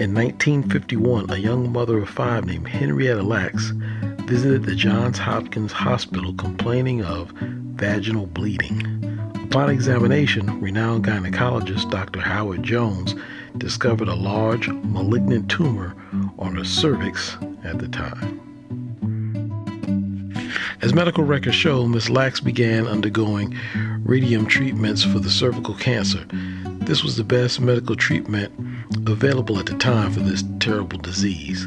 In 1951, a young mother of 5 named Henrietta Lacks visited the Johns Hopkins Hospital complaining of vaginal bleeding. Upon examination, renowned gynecologist Dr. Howard Jones discovered a large malignant tumor on her cervix at the time. As medical records show, Ms. Lacks began undergoing radium treatments for the cervical cancer. This was the best medical treatment available at the time for this terrible disease.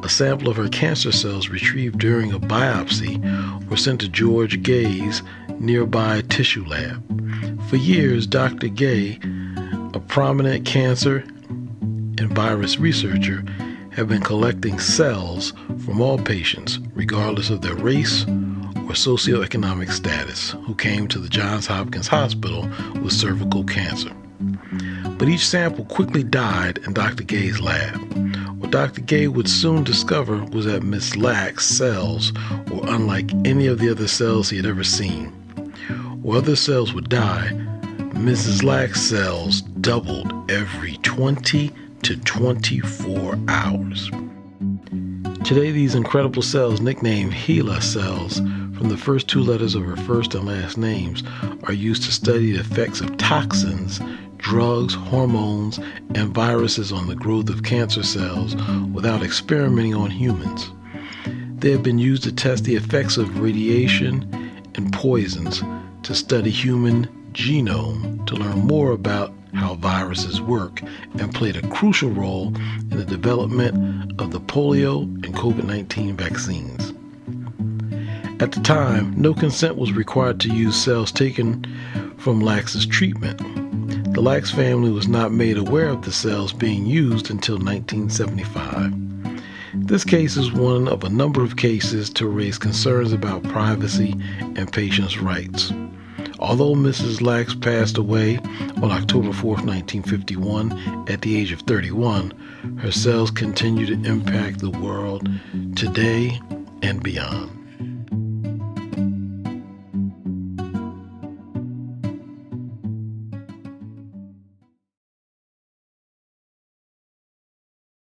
A sample of her cancer cells retrieved during a biopsy were sent to George Gay's nearby tissue lab. For years, Dr. Gay, a prominent cancer and virus researcher, had been collecting cells from all patients, regardless of their race or socioeconomic status, who came to the Johns Hopkins Hospital with cervical cancer. But each sample quickly died in Dr. Gay's lab. What Dr. Gay would soon discover was that Ms. Lacks' cells were unlike any of the other cells he had ever seen. Where other cells would die, Mrs. Lacks' cells doubled every 20 to 24 hours. Today, these incredible cells, nicknamed HeLa cells, from the first 2 letters of her first and last names, are used to study the effects of toxins, drugs, hormones, and viruses on the growth of cancer cells without experimenting on humans. They have been used to test the effects of radiation and poisons, to study human genome, to learn more about how viruses work, and played a crucial role in the development of the polio and COVID-19 vaccines. At the time, no consent was required to use cells taken from Lacks' treatment. The Lacks family was not made aware of the cells being used until 1975. This case is one of a number of cases to raise concerns about privacy and patients' rights. Although Mrs. Lacks passed away on October 4, 1951, at the age of 31, her cells continue to impact the world today and beyond.